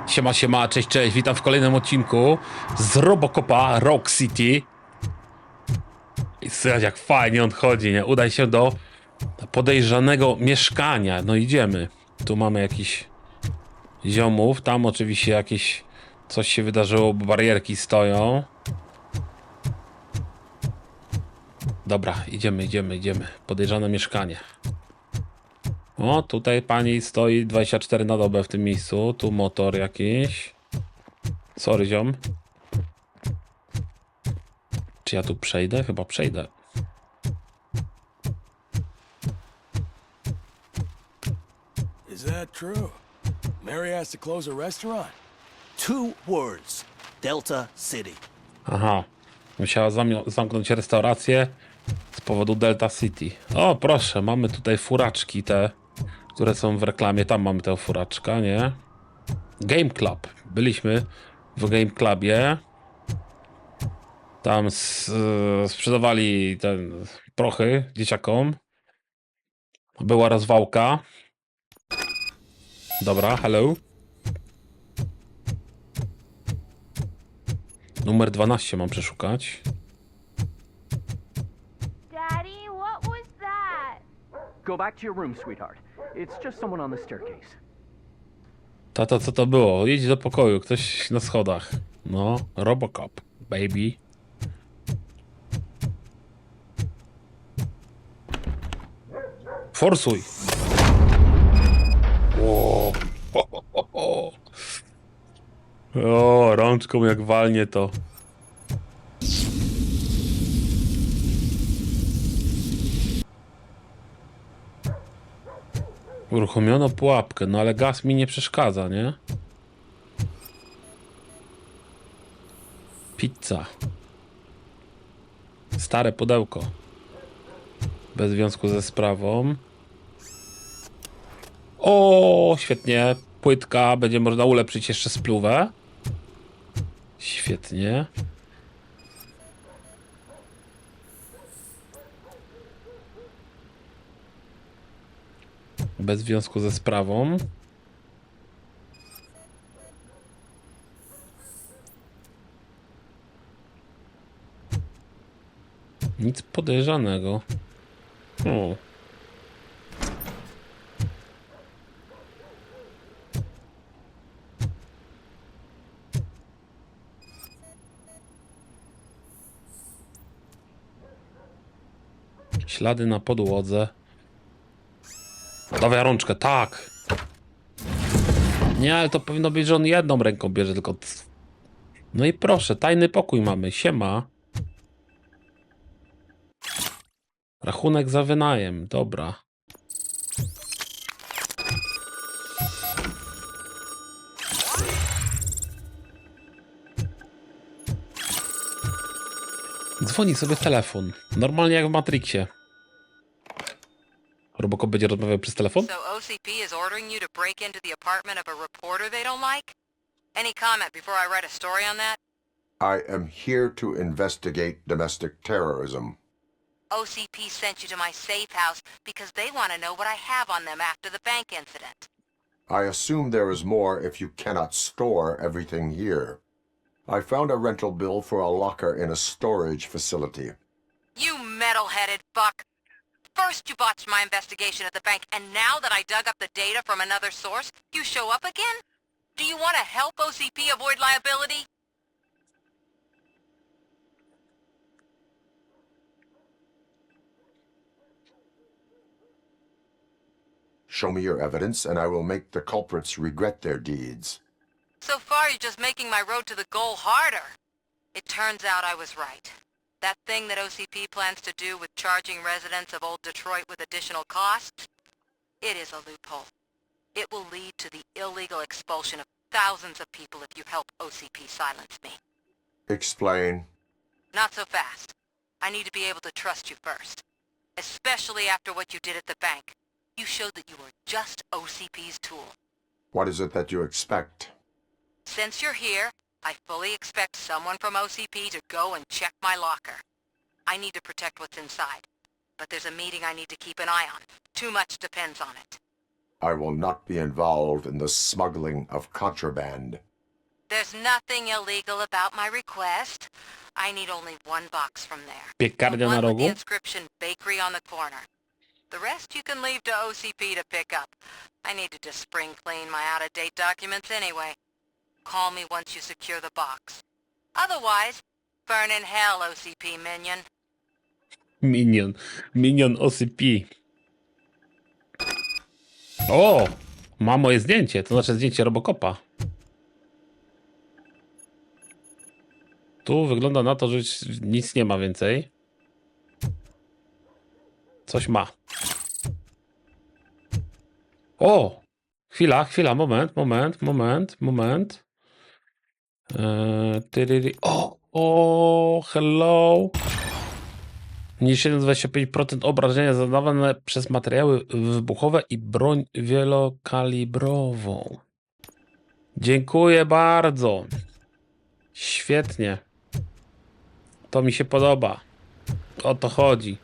Siema, siema, cześć, cześć, witam w kolejnym odcinku z RoboCopa Rock City. I słychać jak fajnie on chodzi, nie? Udaj się do podejrzanego mieszkania. No idziemy. Tu mamy jakiś ziomów, tam oczywiście jakieś coś się wydarzyło, bo barierki stoją. Dobra, idziemy. Podejrzane mieszkanie. O, tutaj pani stoi 24 na dobę w tym miejscu. Tu motor jakiś. Sorry, ziom. Czy ja tu przejdę? Chyba przejdę. Is that true? Mary has to close a restaurant? 2 words. Delta City. Aha. Musiała zamknąć restaurację z powodu Delta City. O, proszę, mamy tutaj furaczki te, które są w reklamie. Tam mamy tę furaczka, nie? Game Club. Byliśmy w Game Clubie. Tam sprzedawali ten prochy dzieciakom. Była rozwałka. Dobra, hello. Numer 12 mam przeszukać. Daddy, what was that? Go back to your room, sweetheart. It's just someone on the staircase. Tato, co to było? Idź do pokoju, ktoś na schodach. No, RoboCop, baby. Forsuj! O, o, rączką jak walnie to. Uruchomiono pułapkę, no ale gaz mi nie przeszkadza, nie? Pizza. Stare pudełko. Bez związku ze sprawą. O, świetnie. Płytka. Będzie można ulepszyć jeszcze spluwę. Świetnie. Bez związku ze sprawą. Nic podejrzanego. O. Ślady na podłodze. Dawaj rączkę, tak. Nie, ale to powinno być, że on jedną ręką bierze, tylko... No i proszę, tajny pokój mamy, siema. Rachunek za wynajem, dobra. Dzwoni sobie telefon, normalnie jak w Matrixie. RoboCop będzie rozmawiał przez telefon? So OCP is ordering you to break into the apartment of a reporter they don't like? Any comment before I write a story on that? I am here to investigate domestic terrorism. OCP sent you to my safe house because they want to know what I have on them after the bank incident. I assume there is more if you cannot store everything here. I found a rental bill for a locker in a storage facility. You metal-headed fuck! First you botched my investigation at the bank, and now that I dug up the data from another source, you show up again? Do you want to help OCP avoid liability? Show me your evidence, and I will make the culprits regret their deeds. So far you're just making my road to the goal harder. It turns out I was right. That thing that OCP plans to do with charging residents of Old Detroit with additional costs? It is a loophole. It will lead to the illegal expulsion of thousands of people if you help OCP silence me. Explain. Not so fast. I need to be able to trust you first. Especially after what you did at the bank. You showed that you were just OCP's tool. What is it that you expect? Since you're here, I fully expect someone from OCP to go and check my locker. I need to protect what's inside, but there's a meeting I need to keep an eye on. Too much depends on it. I will not be involved in the smuggling of contraband. There's nothing illegal about my request. I need only one box from there. The Piekarnia na one with rogu? the inscription bakery on the corner. The rest you can leave to OCP to pick up. I needed to spring clean my out-of-date documents anyway. Call me once you secure the box. Otherwise, burn in hell, OCP minion. Minion. Minion OCP. O! Ma moje zdjęcie, to znaczy zdjęcie RoboCopa. Tu wygląda na to, że nic nie ma więcej. Coś ma. O! Chwila, moment. Hello. Niż 1,25% obrażenia zadawane przez materiały wybuchowe i broń wielokalibrową. Dziękuję bardzo. Świetnie. To mi się podoba. O to chodzi.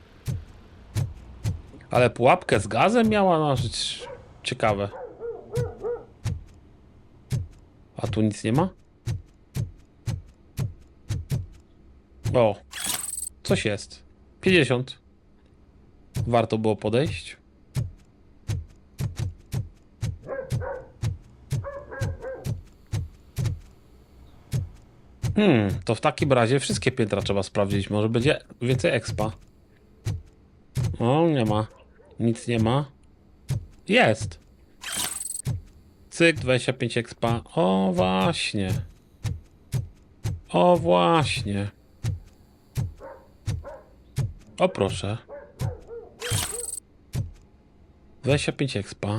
Ale pułapkę z gazem miała nażyć. Ciekawe. A tu nic nie ma? O. Coś jest. 50. Warto było podejść. To w takim razie wszystkie piętra trzeba sprawdzić. Może będzie więcej expa. O, nie ma. Nic nie ma. Jest. Cyk, 25 expa. O, właśnie. O, właśnie. O, proszę. 25 expa.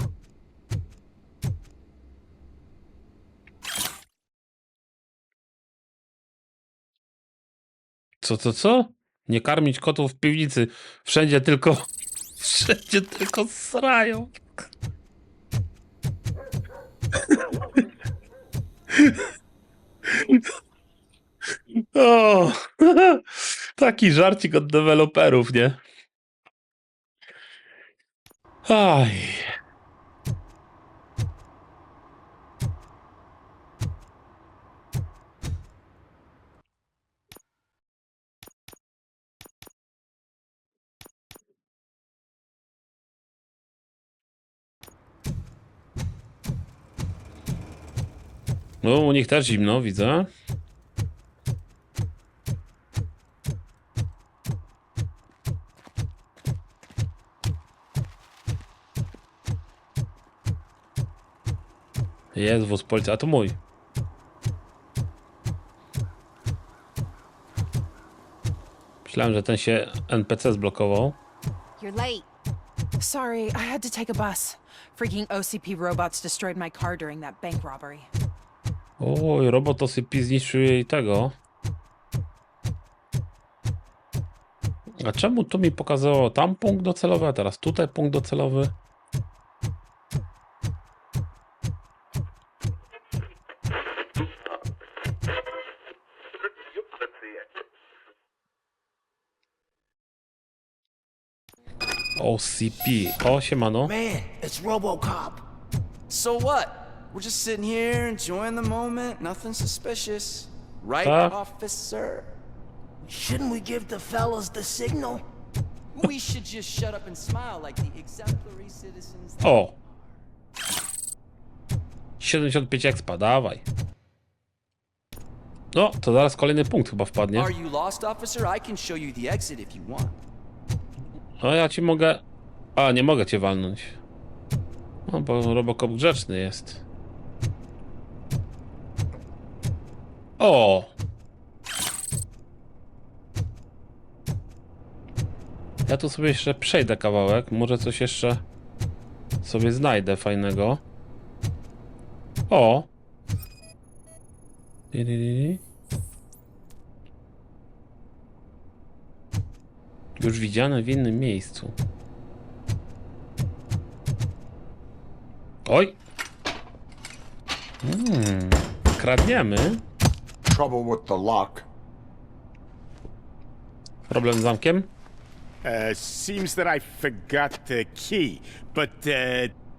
Co? Nie karmić kotów w piwnicy. Wszędzie tylko srają. O, taki żarcik od deweloperów, nie? Aj. No, u nich też zimno, widzę. Jest wóz policji, a to mój. Myślałem, że ten się NPC zblokował. You're late. Sorry, I had to take a bus. Freaking OCP robots destroyed my car during that bank robbery. Oj, robot OCP zniszczył jej tego. A czemu tu mi pokazało tam punkt docelowy, a teraz tutaj punkt docelowy? OCP. O, siemano. Man, it's RoboCop. So what? We're just sitting here enjoying the moment, nothing suspicious. Right, officer? Shouldn't we give the fellas the signal? We should just shut up and smile like the exemplary citizens that O! 75 expa, dawaj. No, to zaraz kolejny punkt chyba wpadnie. Are you lost, officer? I can show you the exit if you want. No ja ci mogę... A, nie mogę cię walnąć. No, bo RoboCop grzeczny jest. O! Ja tu sobie jeszcze przejdę kawałek. Może coś jeszcze sobie znajdę fajnego. O! Już widziane w innym miejscu. Oj! Kradniemy. Trouble with the lock. Problem z zamkiem? Seems that I forgot the key, but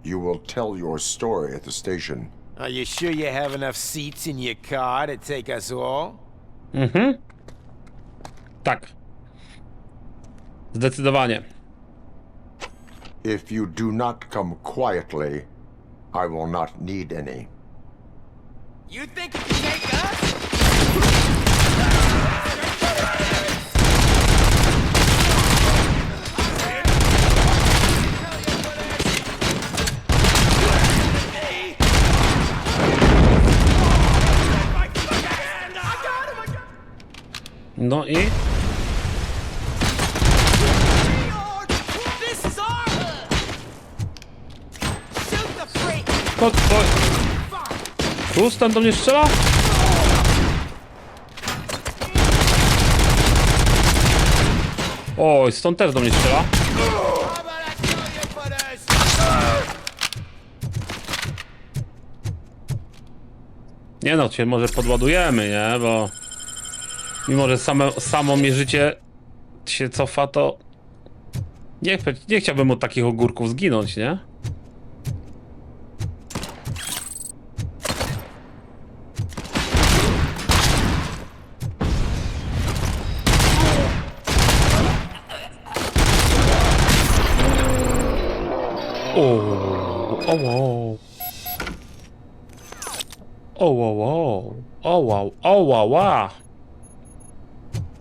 You will tell your story at the station. Are you sure you have enough seats in your car to take us all? Mhm. Tak. Zdecydowanie. If you do not come quietly, I will not need any. You think you can take us? No i... This is our... Shoot the freak! Tu stąd do mnie strzela? Oj, stąd też do mnie strzela. Nie no, cię może podładujemy, nie? Bo... Mimo, że samo mnie życie się cofa, to... Nie chciałbym od takich ogórków zginąć, nie? O wow. O wow. O wow. O wow.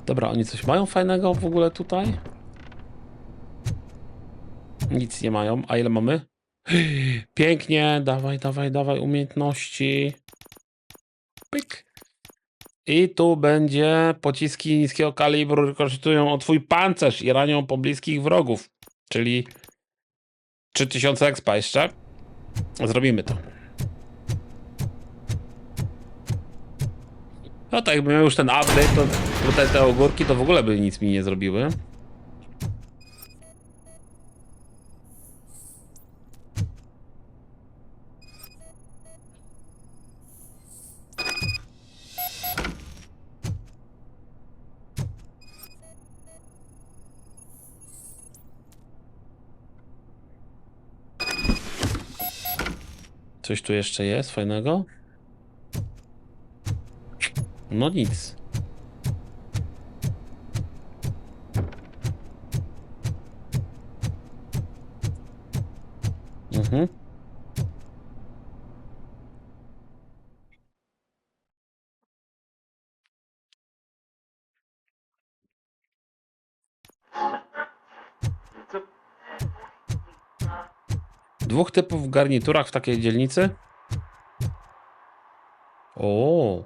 Dobra, oni coś mają fajnego w ogóle tutaj? Nic nie mają. A ile mamy? Pięknie. Dawaj umiejętności. Pyk. I tu będzie pociski niskiego kalibru rykoszetują o twój pancerz i ranią pobliskich wrogów. Czyli 3000 expa jeszcze. Zrobimy to. No tak, jakby miał już ten update, to te ogórki to w ogóle by nic mi nie zrobiły. Coś tu jeszcze jest fajnego? No nic. Mhm. Dwóch typów w garniturach w takiej dzielnicy? O.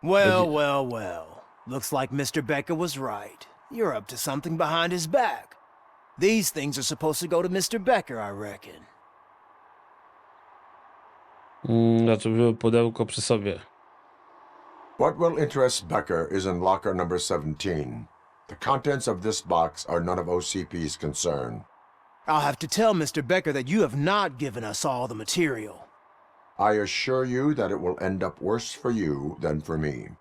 Well. Looks like Mr. Becker was right. You're up to something behind his back. These things are supposed to go to Mr. Becker, I reckon. Znaczy było pudełko przy sobie. What will interest Becker is in locker number 17. The contents of this box are none of OCP's concern. I'll have to tell Mr. Becker that you have not given us all the material. I assure you that it will end up worse for you than for me.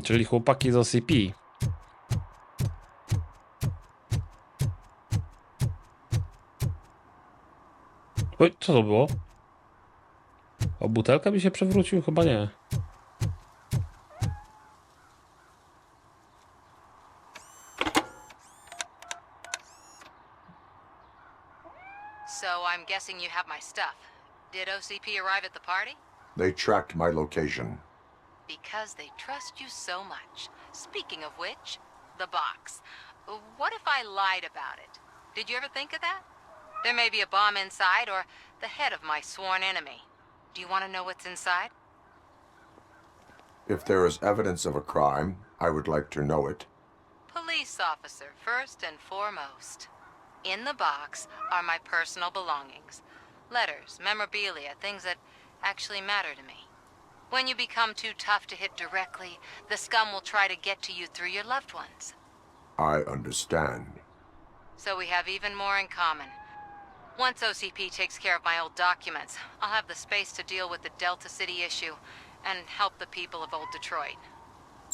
Czyli chłopaki z OCP. Oj, co to było? O butelkę by się przewrócił? Chyba nie. So I'm guessing you have my stuff. Did OCP arrive at the party? They tracked my location. Because they trust you so much. Speaking of which, the box. What if I lied about it? Did you ever think of that? There may be a bomb inside or the head of my sworn enemy. Do you want to know what's inside? If there is evidence of a crime, I would like to know it. Police officer, first and foremost. In the box are my personal belongings. Letters, memorabilia, things that actually matter to me. When you become too tough to hit directly, the scum will try to get to you through your loved ones. I understand. So we have even more in common. Once OCP takes care of my old documents, I'll have the space to deal with the Delta City issue and help the people of Old Detroit.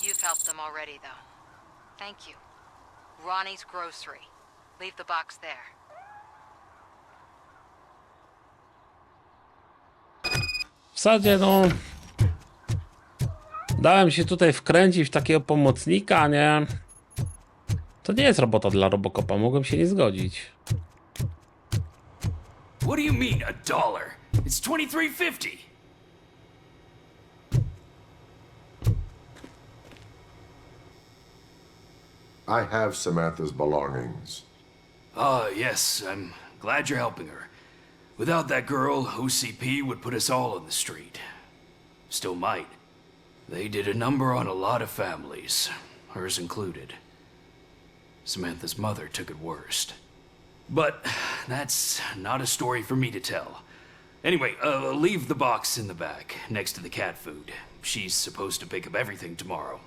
You've helped them already, though. Thank you. Ronnie's Grocery. Leave the box there. W zasadzie, no... Dałem się tutaj wkręcić w takiego pomocnika, nie? To nie jest robota dla RoboCopa, mogłem się nie zgodzić. What do you mean, $1? It's $23.50. I have Samantha's belongings. Yes, I'm glad you're helping her. Without that girl, OCP would put us all on the street. Still might. They did a number on a lot of families, hers included. Samantha's mother took it worst. But that's not a story for me to tell. Anyway, leave the box in the back, next to the cat food. She's supposed to pick up everything tomorrow.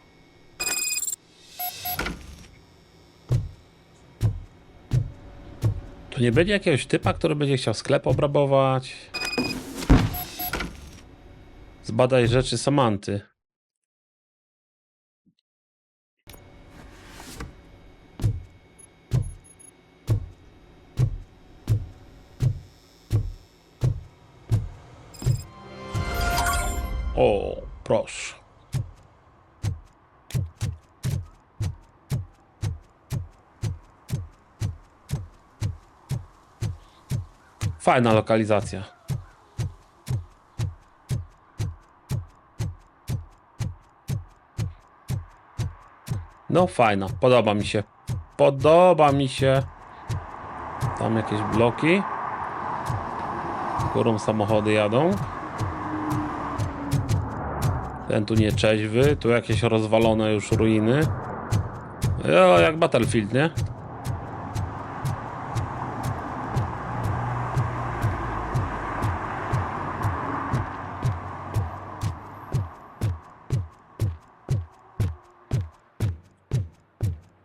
Tu nie będzie jakiegoś typa, który będzie chciał sklep obrabować? Zbadaj rzeczy Samanty. O, proszę. Fajna lokalizacja. No fajna, podoba mi się. Podoba mi się. Tam jakieś bloki. Górą samochody jadą. Ten tu nieczeźwy, tu jakieś rozwalone już ruiny. O, jak Battlefield, nie?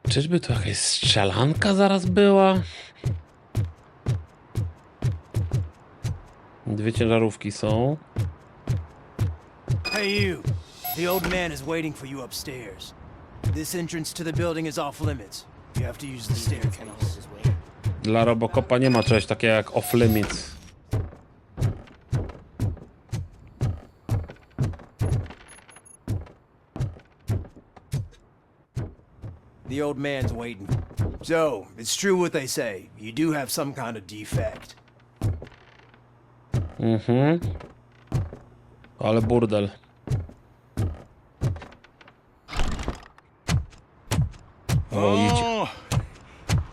Czyżby tu jakaś strzelanka zaraz była? Dwie ciężarówki są. Hey, you. The old man is waiting for you upstairs. This entrance to the building is off limits. You have to use the staircase. Dla RoboCopa nie ma czegoś takiego jak off limits. The old man's waiting. So, it's true what they say. You do have some kind of defect. Mhm. Ale burdel. O, idzie. Oh,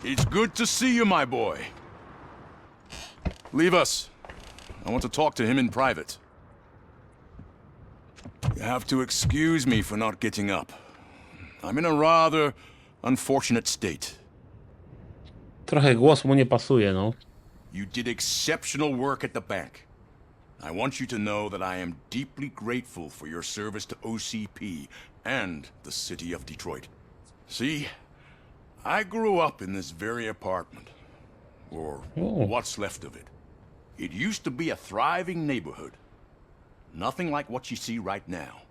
it's good to see you, my boy. Leave us. I want to talk to him in private. You have to excuse me for not getting up. I'm in a rather unfortunate state. Trochę głos mu nie pasuje, no. You did exceptional work at the bank. I want you to know that I am deeply grateful for your service to OCP and the city of Detroit. See, I grew up in this very apartment, or what's left of it. It used to be a thriving neighborhood. Nothing like what you see right now.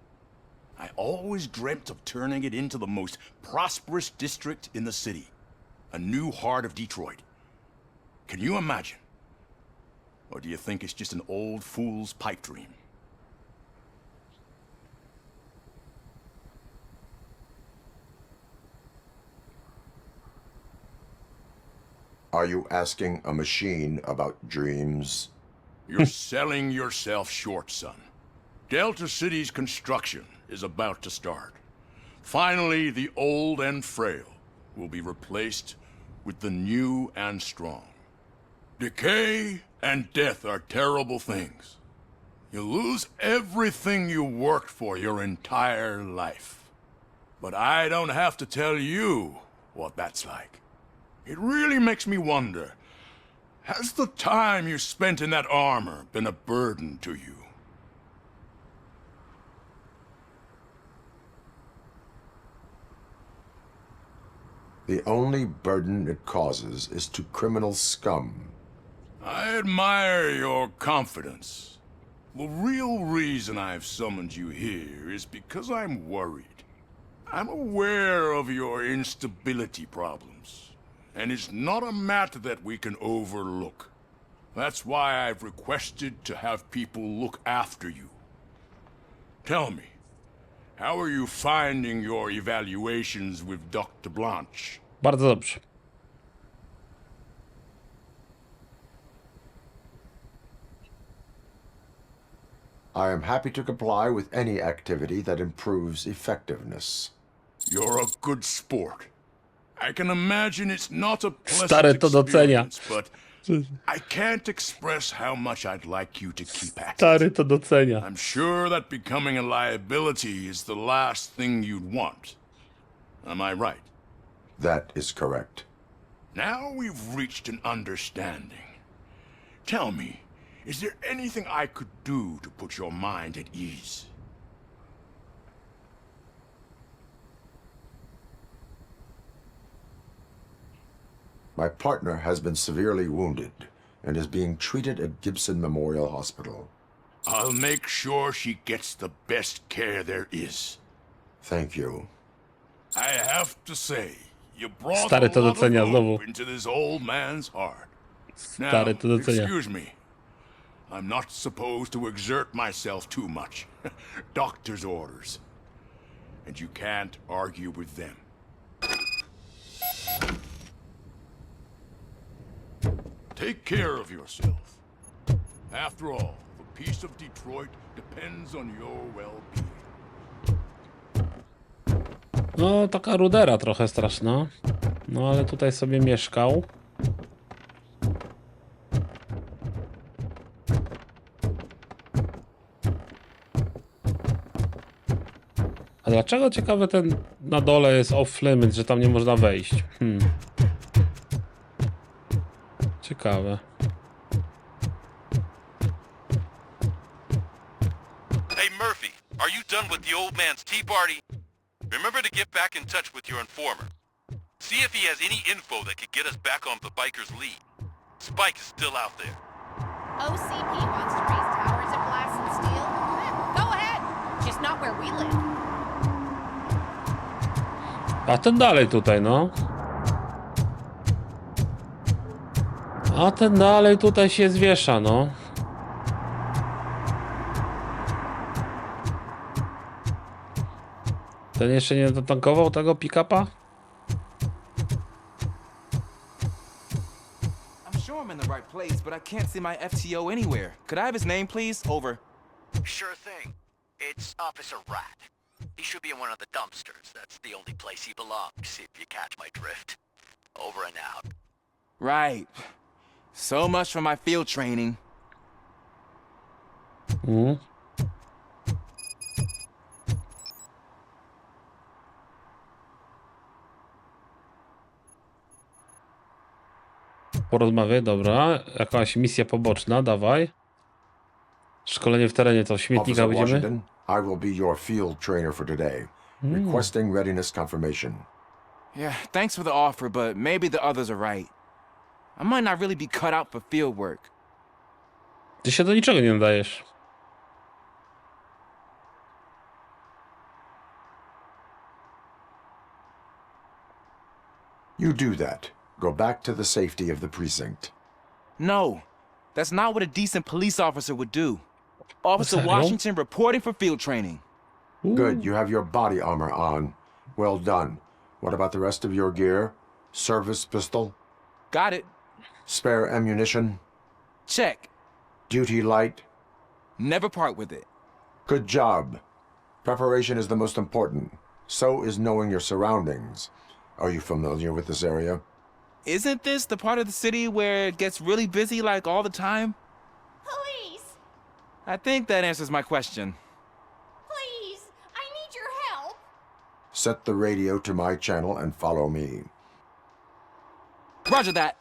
I always dreamt of turning it into the most prosperous district in the city. A new heart of Detroit. Can you imagine? Or do you think it's just an old fool's pipe dream? Are you asking a machine about dreams? You're selling yourself short, son. Delta City's construction is about to start. Finally, the old and frail will be replaced with the new and strong. Decay and death are terrible things. You lose everything you worked for your entire life. But I don't have to tell you what that's like. It really makes me wonder, has the time you spent in that armor been a burden to you? The only burden it causes is to criminal scum. I admire your confidence. The real reason I've summoned you here is because I'm worried. I'm aware of your instability problems, and it's not a matter that we can overlook. That's why I've requested to have people look after you. Tell me, how are you finding your evaluations with Dr. Blanche? Bardzo dobrze. I am happy to comply with any activity that improves effectiveness. You're a good sport. I can imagine it's not a pleasant Stary to docenia. experience, but I can't express how much I'd like you to keep at it. Stary to docenia. I'm sure that becoming a liability is the last thing you'd want. Am I right? That is correct. Now we've reached an understanding. Tell me, is there anything I could do to put your mind at ease? My partner has been severely wounded and is being treated at Gibson Memorial Hospital. I'll make sure she gets the best care there is. Thank you. I have to say, you brought Stary a to lot of docenia hope znowu. into this old man's heart. Now, Stary to docenia. excuse me. I'm not supposed to exert myself too much. Doctor's orders. And you can't argue with them. Take care of yourself. After all, the peace of Detroit depends on your well-being. No, taka rudera trochę straszna. No, ale tutaj sobie mieszkał. A dlaczego, ciekawe, ten na dole jest off limit, że tam nie można wejść? Ciekawe. Hey Murphy, are you done with the old man's tea party? Remember to get back in touch with your informer. See if he has any info that could get us back on the biker's lead. Spike is still out there. OCP wants to raise towers of glass and steel? Go ahead, just not where we live. A ten dalej tutaj, no. A ten dalej tutaj się zwiesza, no. Ten jeszcze nie dotankował tego pick-upa? I'm sure I'm in the right place, but I can't see my FTO anywhere. Could I have his name, please? Over. Sure thing. It's Officer Rat. He should be in one of the dumpsters. That's the only place he belongs, if you catch my drift. Over and out. Right. So much for my field training. Porozmawiaj, dobra. Jakaś misja poboczna, dawaj. Szkolenie w terenie, to śmietnika Officer będziemy? Washington, I will be your field trainer for today. Requesting readiness confirmation. Yeah, thanks for the offer, but maybe the others are right. I might not really be cut out for field work. Ty się do niczego nie nadajesz. You do that. Go back to the safety of the precinct. No, that's not what a decent police officer would do. Officer Serio? Washington reporting for field training. Good, you have your body armor on. Well done. What about the rest of your gear? Service pistol? Got it. Spare ammunition? Check. Duty light? Never part with it. Good job. Preparation is the most important. So is knowing your surroundings. Are you familiar with this area? Isn't this the part of the city where it gets really busy like all the time? Police! I think that answers my question. Please! I need your help! Set the radio to my channel and follow me. Roger that.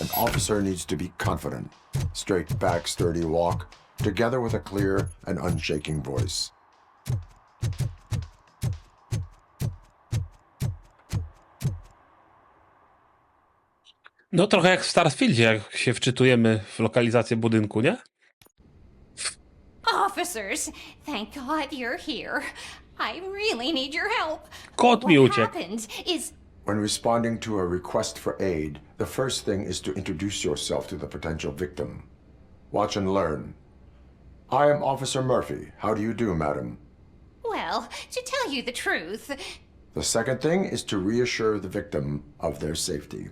An officer needs to be confident. Straight back, sturdy walk, together with a clear and unshaking voice. No trochę jak w Starfieldzie, jak się wczytujemy w lokalizację budynku, nie? Officers, thank God you're here. I really need your help. Kot mi What uciekł. happened is When responding to a request for aid, the first thing is to introduce yourself to the potential victim. Watch and learn. I am Officer Murphy. How do you do, madam? well, to tell you the truth, The second thing is to reassure the victim of their safety.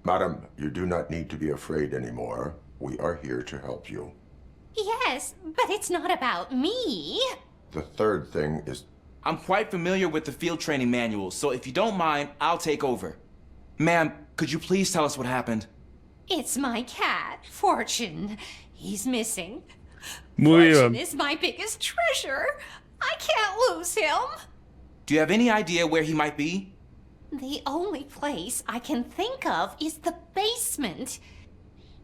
Madam, you do not need to be afraid anymore. We are here to help you. yes, but it's not about me. The third thing is... I'm quite familiar with the field training manual, so if you don't mind, I'll take over. Ma'am, could you please tell us what happened? It's my cat, Fortune. He's missing. Mówiłem. Fortune is my biggest treasure. I can't lose him. Do you have any idea where he might be? The only place I can think of is the basement.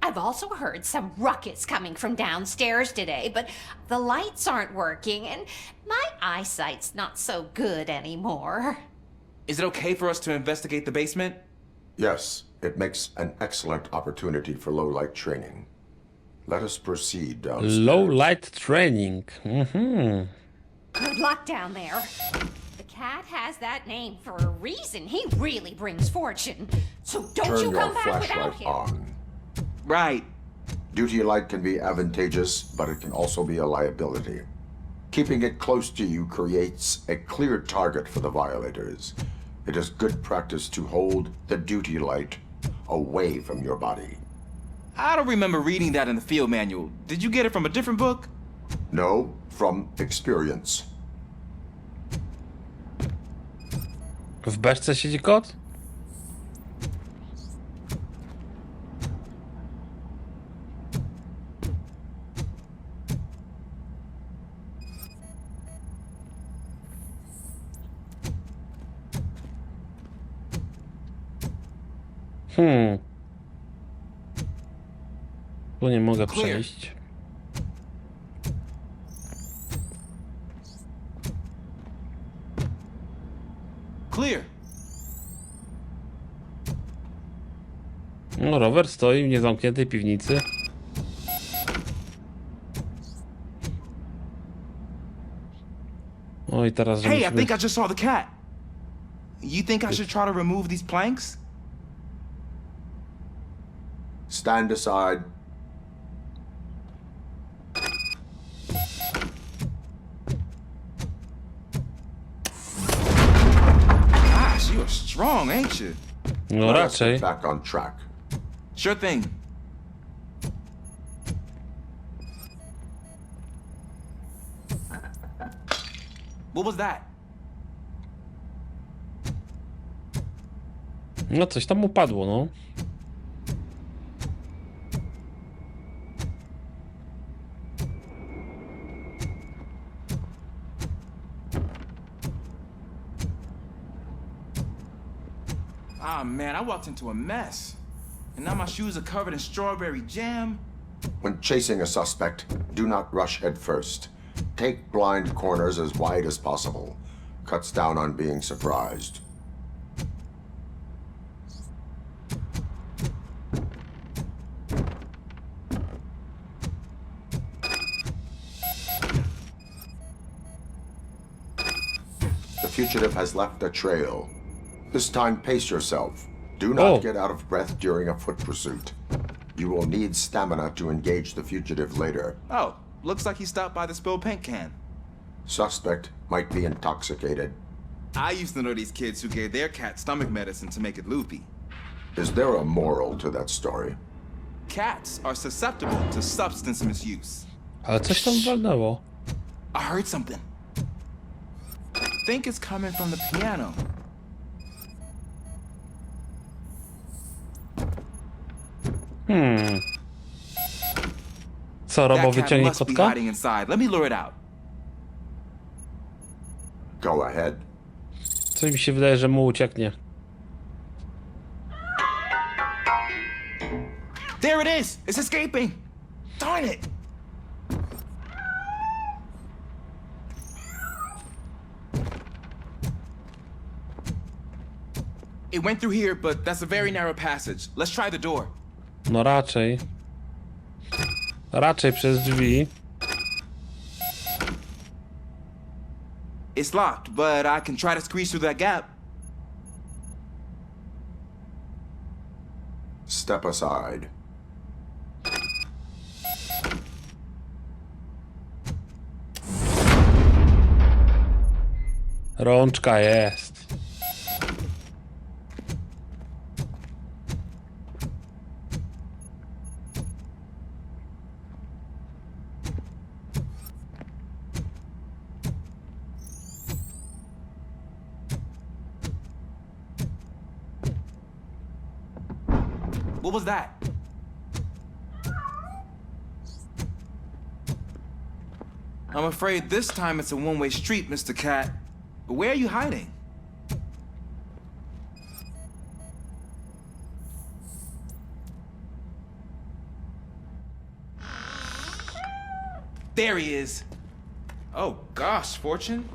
I've also heard some ruckus coming from downstairs today, but the lights aren't working and my eyesight's not so good anymore. Is it okay for us to investigate the basement? Yes, it makes an excellent opportunity for low-light training. Let us proceed downstairs. Low light training. Good luck down there. The cat has that name for a reason. He really brings fortune. So don't Turn you your come back without flashlight him. on. Right. Duty light can be advantageous, but it can also be a liability. Keeping it close to you creates a clear target for the violators. It is good practice to hold the duty light away from your body. I don't remember reading that in the field manual. Did you get it from a different book? No, from experience. W beczce siedzi kot? Tu nie mogę przejść. Clear. No, rower stoi w niezamkniętej piwnicy. O i teraz, że Hey, I musimy... think I just saw the cat. You think I should try to remove these planks? Stand aside. Gosh, you're strong, ain't you? No Let us raczej. get back on track. Sure thing. What was that? No coś tam upadło, no. Ah, man, I walked into a mess. And now my shoes are covered in strawberry jam. When chasing a suspect, do not rush head first. Take blind corners as wide as possible. Cuts down on being surprised. The fugitive has left a trail. This time, pace yourself. Do not get out of breath during a foot pursuit. You will need stamina to engage the fugitive later. Oh, looks like he stopped by the spilled paint can. Suspect might be intoxicated. I used to know these kids who gave their cat stomach medicine to make it loopy. Is there a moral to that story? Cats are susceptible to substance misuse. Ale coś tam walnęło. I heard something. I think it's coming from the piano. Co, Robo That cat wyciągnie must be kotka? hiding inside. Let me lure it out. Go ahead. Coś mi się wydaje, że mu ucieknie. There it is! It's escaping! Darn it! It went through here, but that's a very narrow passage. Let's try the door. No raczej. Raczej przez drzwi. It's locked, but I can try to squeeze through that gap. Step aside. Rączka jest. What was that? I'm afraid this time it's a one-way street, Mr. Cat. But where are you hiding? There he is. Oh gosh, Fortune.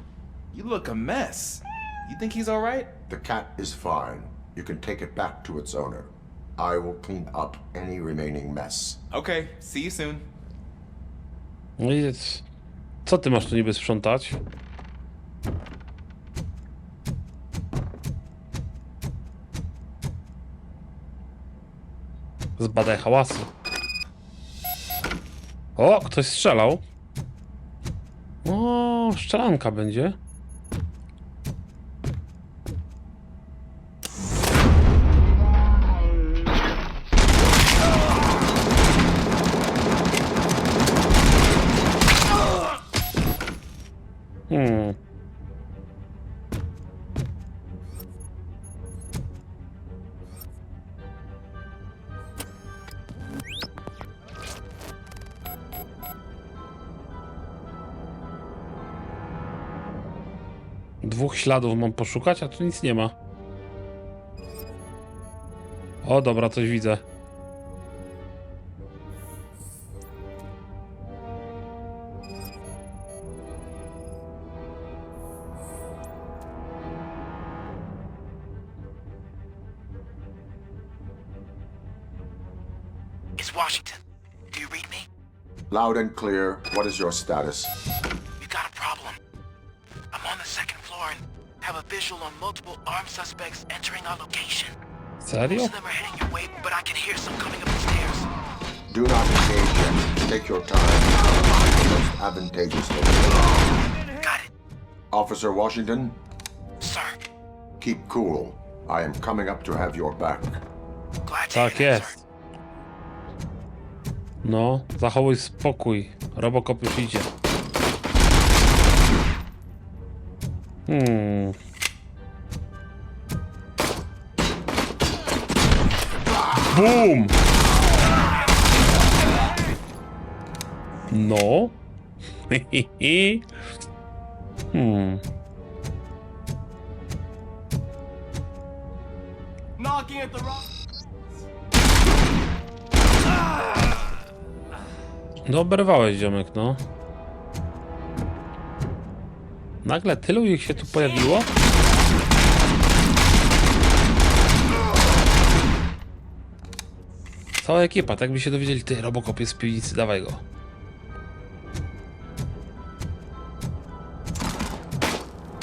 You look a mess. You think he's all right? The cat is fine. You can take it back to its owner. I will clean up any remaining mess. Okay, see you soon. No i co ty masz tu niby sprzątać? Zbadaj hałasy. O, ktoś strzelał. O, strzelanka będzie. Dwóch śladów mam poszukać, a tu nic nie ma. O, dobra, coś widzę. It's Washington. Do you read me? Loud and clear. What is your status? We got a problem. I'm on the second floor and have a visual on multiple armed suspects entering our location. Serio? Most of them are heading your way, but I can hear some coming up the stairs. Do not engage yet. Take your time. Find the most advantageous location. Got it. Officer Washington, Sir. keep cool. I am coming up to have your back. Glad to Tak hear that, sir. jest. No, zachowuj spokój. RoboCop już idzie. Boom! No. Knocking at the wrong. No oberwałeś, ziomek, no. Nagle tylu ich się tu pojawiło? Cała ekipa, tak by się dowiedzieli, ty, RoboCop jest w piwnicy, dawaj go.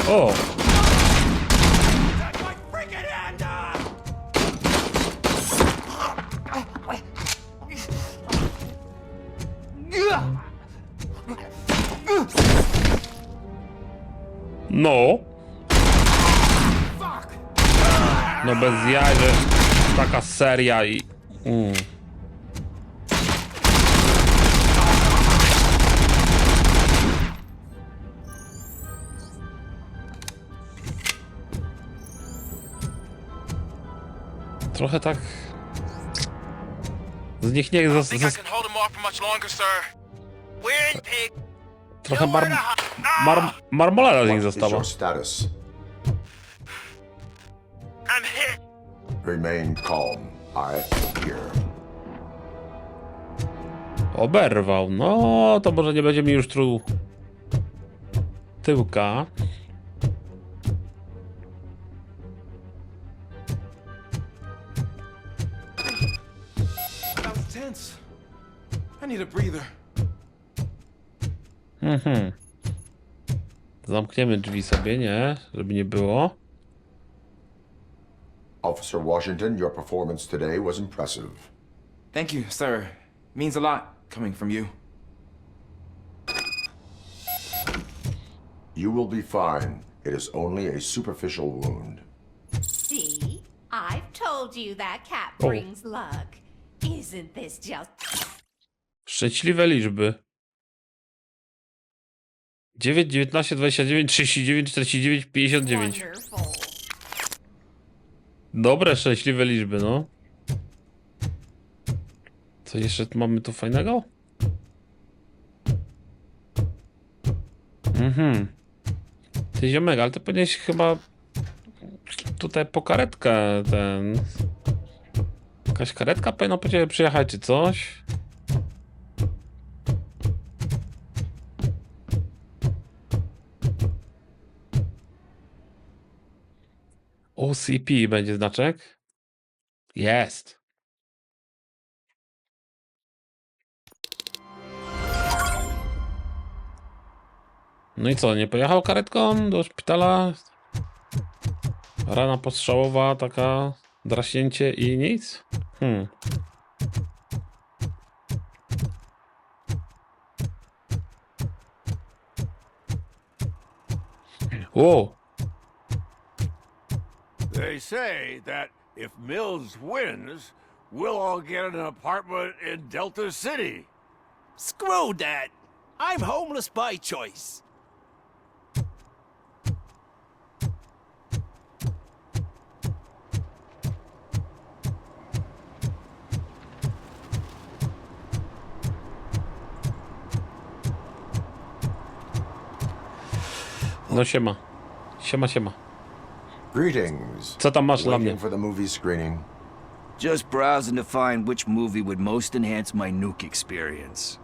O! No. No bez jaj, że taka seria i... Trochę tak... Z nich nie... I think I can hold him off for much longer, sir. We're in, pig. Trochę marmolada z nich What is została. your status? I'm hit. Remain calm. I am here. Oberwał. No, to może nie będzie mi już truł tyłka. That was tense. I need a breather. Zamkniemy drzwi sobie, nie? Żeby nie było. Officer Washington, your performance today was impressive. Thank you, sir. Means a lot coming from you. You will be fine. It is only a superficial wound. See? I've told you that cat brings luck. Isn't this just... Szczęśliwe liczby. 9, 19, 29, 39, 49, 59. wonderful? Dobre, szczęśliwe liczby, no. Co jeszcze mamy tu fajnego? Ty ziomek, ale ty powinieneś chyba tutaj po karetkę Jakaś karetka powinna po ciebie przyjechać czy coś? OCP będzie znaczek? Jest. No i co, nie pojechał karetką do szpitala? Rana postrzałowa, taka draśnięcie i nic? Whoa. They say that if Mills wins, we'll all get an apartment in Delta City. Screw that! I'm homeless by choice. No siema. Siema. Greetings. Co tam masz dla mnie? Waiting for the movie screening. Just browsing to find which movie would most enhance my nuke experience.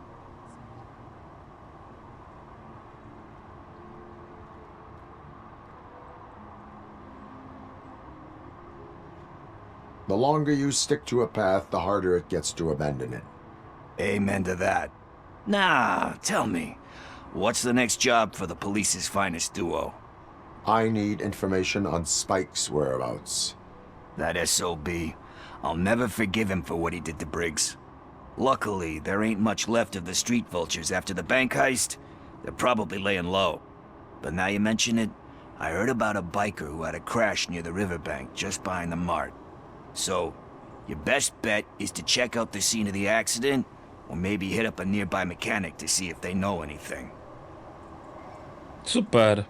The longer you stick to a path, the harder it gets to abandon it. Amen to that. Now, tell me, what's the next job for the police's finest duo? I need information on Spike's whereabouts. That SOB. I'll never forgive him for what he did to Briggs. Luckily, there ain't much left of the street vultures after the bank heist. They're probably laying low. But now you mention it, I heard about a biker who had a crash near the riverbank just behind the mart. So, your best bet is to check out the scene of the accident, or maybe hit up a nearby mechanic to see if they know anything. Super.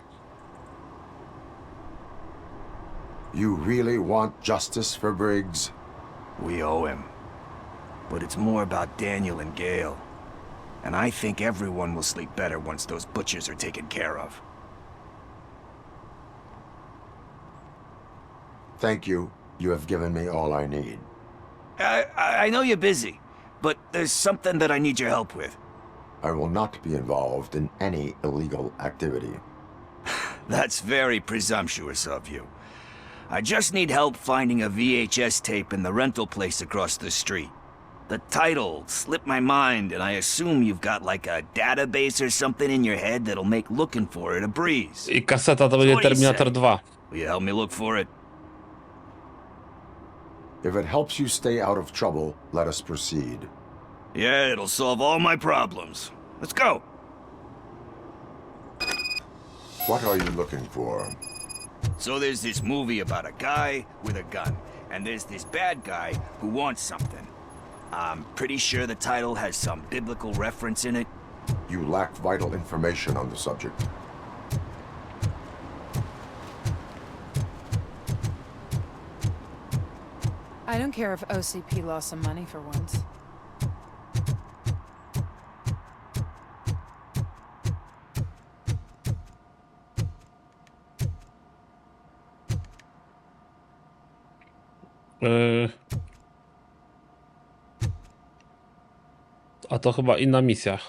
You really want justice for Briggs? We owe him. But it's more about Daniel and Gale. And I think everyone will sleep better once those butchers are taken care of. Thank you. You have given me all I need. I know you're busy, but there's something that I need your help with. I will not be involved in any illegal activity. That's very presumptuous of you. I just need help finding a VHS tape in the rental place across the street. The title slipped my mind, and I assume you've got like a database or something in your head that'll make looking for it a breeze. I kaseta to będzie Terminator 2. Will you help me look for it? If it helps you stay out of trouble, let us proceed. Yeah, it'll solve all my problems. Let's go. What are you looking for? So there's this movie about a guy with a gun, and there's this bad guy who wants something. I'm pretty sure the title has some biblical reference in it. You lack vital information on the subject. I don't care if OCP lost some money for once. A to chyba inna misja.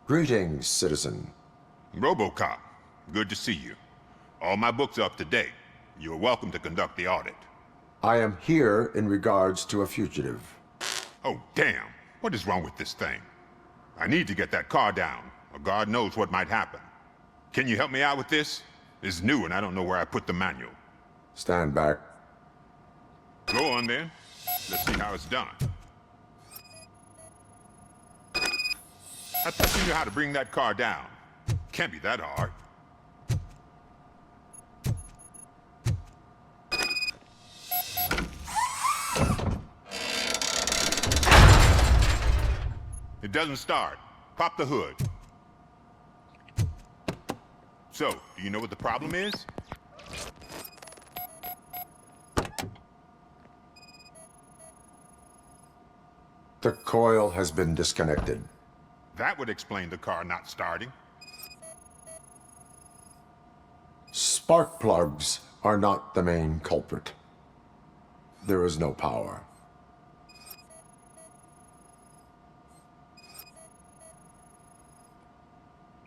Greetings, citizen. RoboCop, good to see you. All my books are up to date. You're welcome to conduct the audit. I am here in regards to a fugitive. Oh, damn. What is wrong with this thing? I need to get that car down, or God knows what might happen. Can you help me out with this? It's new and I don't know where I put the manual. Stand back. Go on then. Let's see how it's done. I thought you knew how to bring that car down. Can't be that hard. It doesn't start. Pop the hood. So, do you know what the problem is? The coil has been disconnected. That would explain the car not starting. Spark plugs are not the main culprit. There is no power.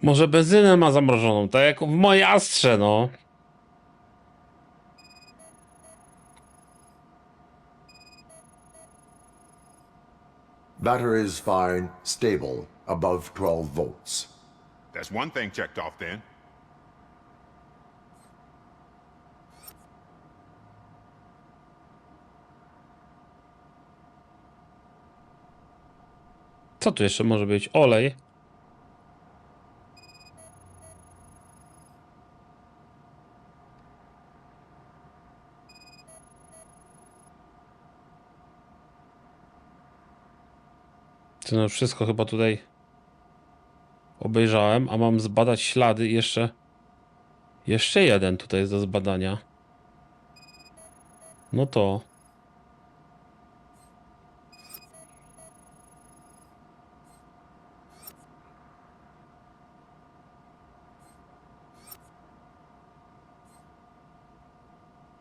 Może benzynę ma zamrożoną, tak jak w mojej Astrze, no. Battery is fine, stable, above 12 volts. That's one thing checked off then. Co tu jeszcze może być? Olej. No wszystko chyba tutaj obejrzałem, a mam zbadać ślady i jeszcze jeden tutaj jest do zbadania. No to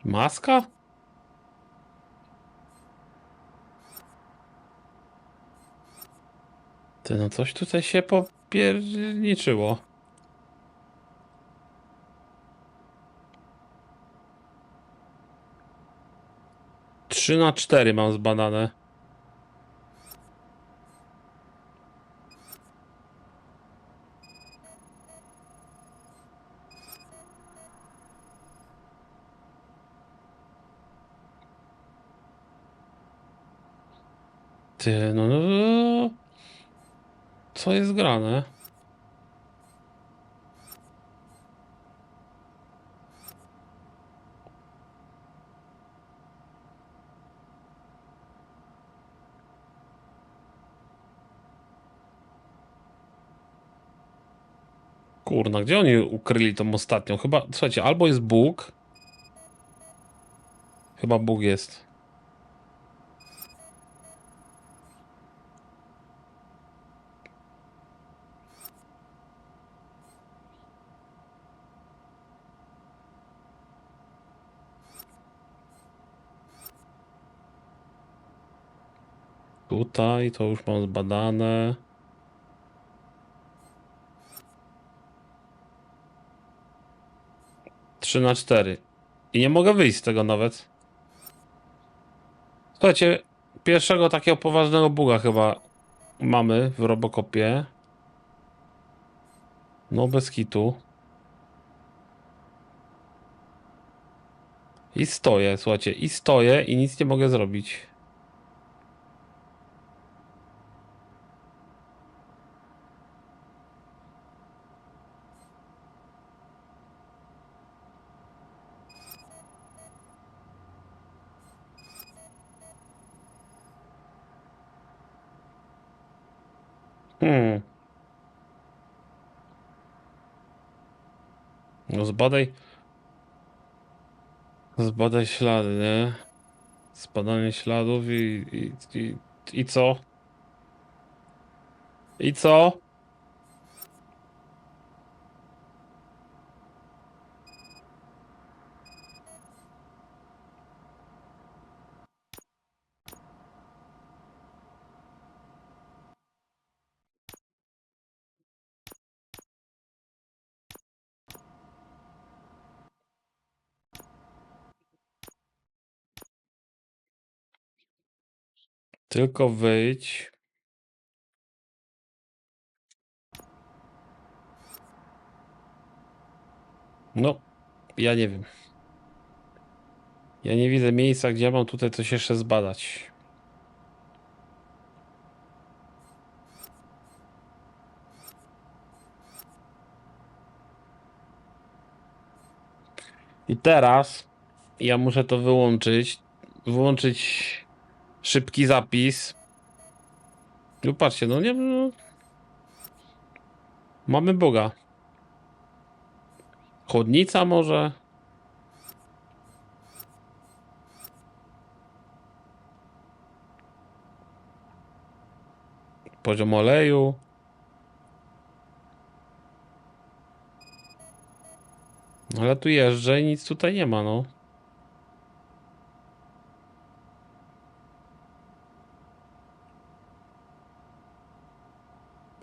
maska? Ty, no coś tutaj się popierniczyło. Trzy na 4 mam zbadane. Ty, no. Co jest grane? Kurna, gdzie oni ukryli tą ostatnią? Chyba, słuchajcie, albo jest Bóg. Chyba Bóg jest. Tutaj to już mam zbadane. Trzy na 4. I nie mogę wyjść z tego nawet. Słuchajcie, pierwszego takiego poważnego buga chyba mamy w RoboCopie. No bez kitu. I stoję, słuchajcie, i stoję i nic nie mogę zrobić. No zbadaj ślady, nie? Zbadanie śladów i co? I co? Tylko wyjdź. No, ja nie wiem. Ja nie widzę miejsca, gdzie mam tutaj coś jeszcze zbadać. I teraz ja muszę to wyłączyć. Wyłączyć szybki zapis. No patrzcie, no nie... No. Mamy Boga. Chłodnica może? Poziom oleju. Ale tu jeżdżę i nic tutaj nie ma, no.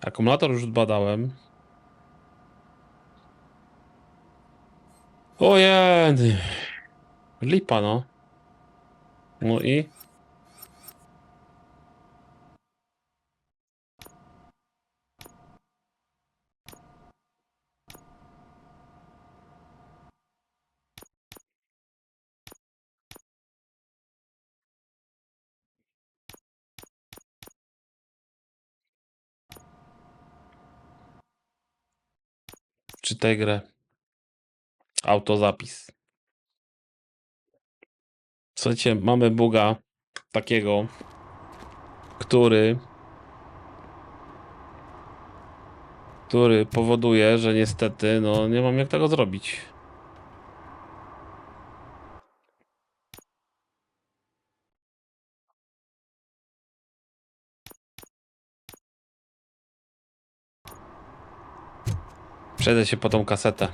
Akumulator już badałem. Ojej. Lipa, no. No i? Czytaj grę. Autozapis. Słuchajcie, mamy buga takiego, który powoduje, że niestety, no nie mam jak tego zrobić. Przejdę się po tą kasetę.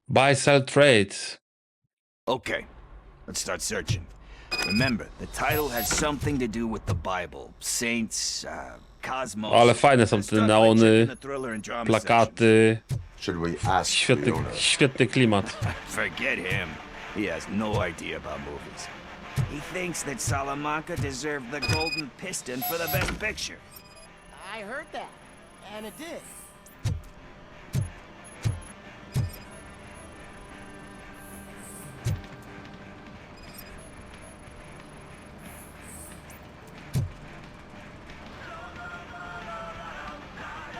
Buy, sell, trade. Okay, let's start searching. Remember, the title has something to do with the Bible, saints, cosmos. Ale fajne są te neony, plakaty. Świetny klimat. Forget him. He has no idea about movies. He thinks that Salamanca deserved the Golden Piston for the Best Picture. I heard that, and it did.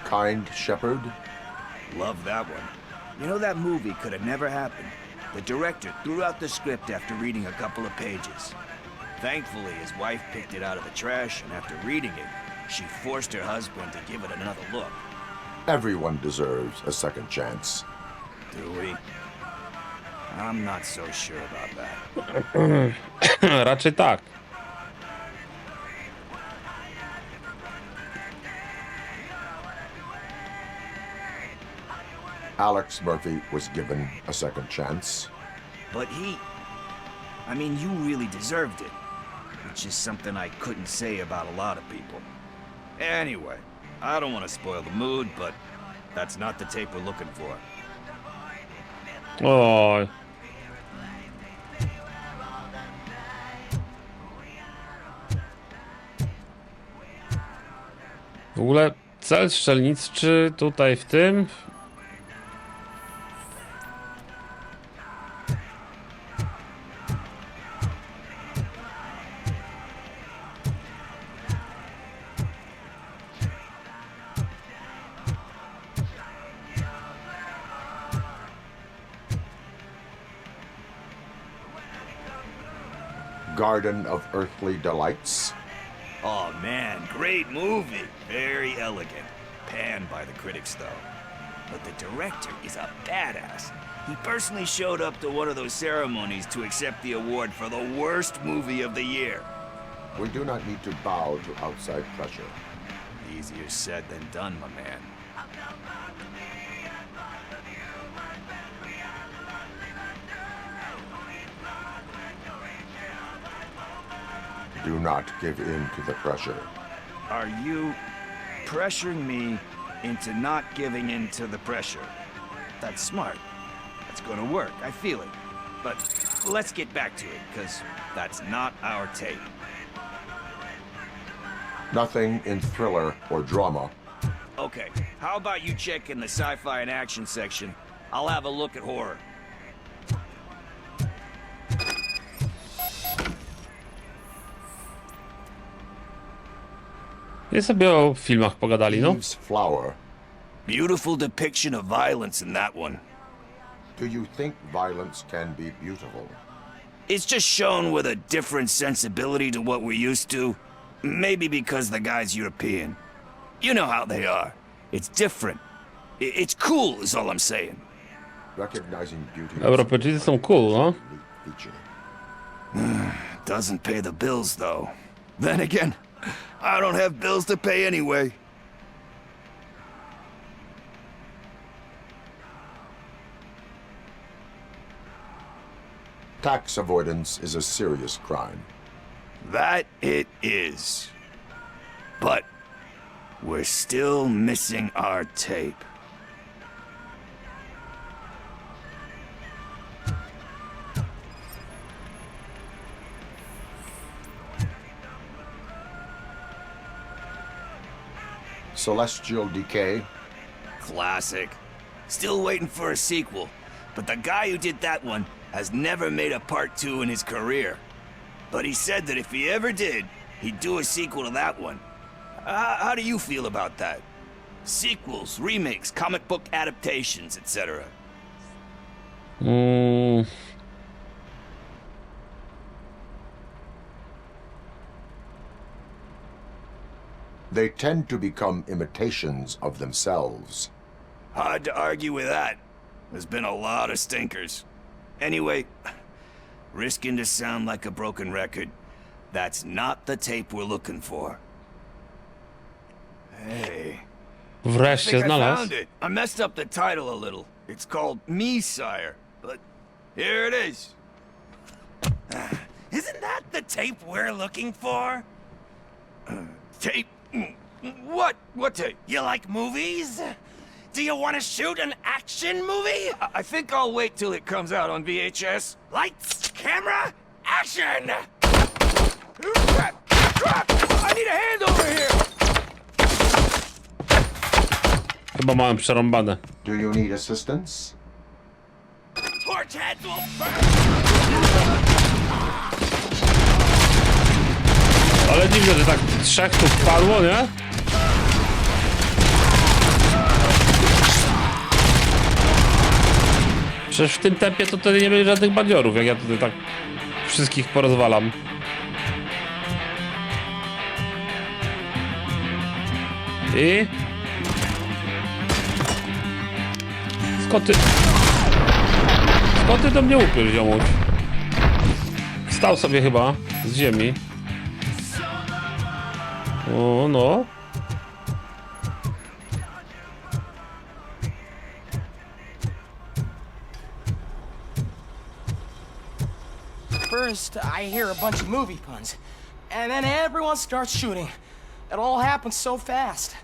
Kind Shepherd? Love that one. You know, that movie could have never happened. The director threw out the script after reading a couple of pages. Thankfully, his wife picked it out of the trash, and after reading it, she forced her husband to give it another look. Everyone deserves a second chance. Do we? I'm not so sure about that. Raczej tak. Alex Murphy was given a second chance. But I mean, you really deserved it. Which is something I couldn't say about a lot of people. Anyway, I don't want to spoil the mood, but that's not the tape we're looking for. Oj. W ogóle cel strzelniczy tutaj w tym... Garden of Earthly Delights. Oh man, great movie. Very elegant. Panned by the critics though. But the director is a badass. He personally showed up to one of those ceremonies to accept the award for the worst movie of the year. We do not need to bow to outside pressure. Easier said than done, my man. Do not give in to the pressure. Are you pressuring me into not giving in to the pressure? That's smart. That's gonna work, I feel it. But let's get back to it, because that's not our tape. Nothing in thriller or drama. Okay, how about you check in the sci-fi and action section? I'll have a look at horror. I sobie o filmach pogadali, no. Eve's Flower. Beautiful depiction of violence in that one. Do you think violence can be beautiful? It's just shown with a different sensibility to what we're used to. Maybe because the guy's European. You know how they are. It's different. It's cool is all I'm saying. Recognizing beauty. Europejczycy są cool, no. Doesn't pay the bills though. Then again, I don't have bills to pay anyway. Tax avoidance is a serious crime. That it is. But we're still missing our tape. Celestial Decay. Classic. Still waiting for a sequel. But the guy who did that one has never made a part 2 in his career. But he said that if he ever did, he'd do a sequel to that one. How do you feel about that? Sequels, remakes, comic book adaptations, etc. They tend to become imitations of themselves. Hard to argue with that. There's been a lot of stinkers. Anyway, risking to sound like a broken record, that's not the tape we're looking for. Hey. Wreszcie I znalazł. found it. I messed up the title a little. It's called Me, Sire. But here it is. Isn't that the tape we're looking for? Tape? What? What tape? You like movies? Do you want to shoot an action movie? I think I'll wait till it comes out on VHS. Lights, camera, action! Crap! I need a hand over here! Chyba mam przerąbane. Do you need assistance? Torch heads will burn! Ale dziwne, że tak 3 tu wpadło, nie? Przecież w tym tempie to wtedy nie będzie żadnych bandziorów, jak ja tutaj tak wszystkich porozwalam. I... Skąd ty do mnie upiór, ziomuś? Wstał sobie chyba z ziemi. O, no. First, I hear a bunch of movie puns, and then everyone starts shooting. It all happens so fast.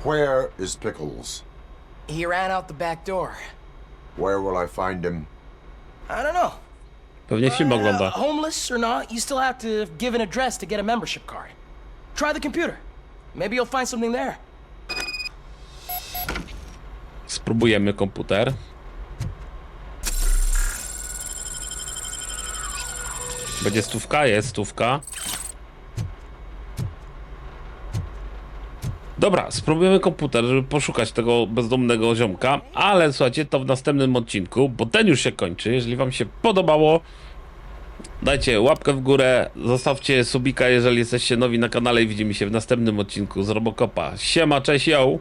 Where is Pickles? He ran out the back door. Where will I find him? I don't know. Pewnie film ogląda. Homeless or not, you still have to give an address to get a membership card. Try the computer. Maybe you'll find something there. Spróbujemy komputer. Będzie stówka? Jest stówka. Dobra, spróbujemy komputer, żeby poszukać tego bezdomnego ziomka, ale słuchajcie, to w następnym odcinku, bo ten już się kończy. Jeżeli wam się podobało, dajcie łapkę w górę, zostawcie subika, jeżeli jesteście nowi na kanale i widzimy się w następnym odcinku z RoboCopa. Siema, cześć, yo!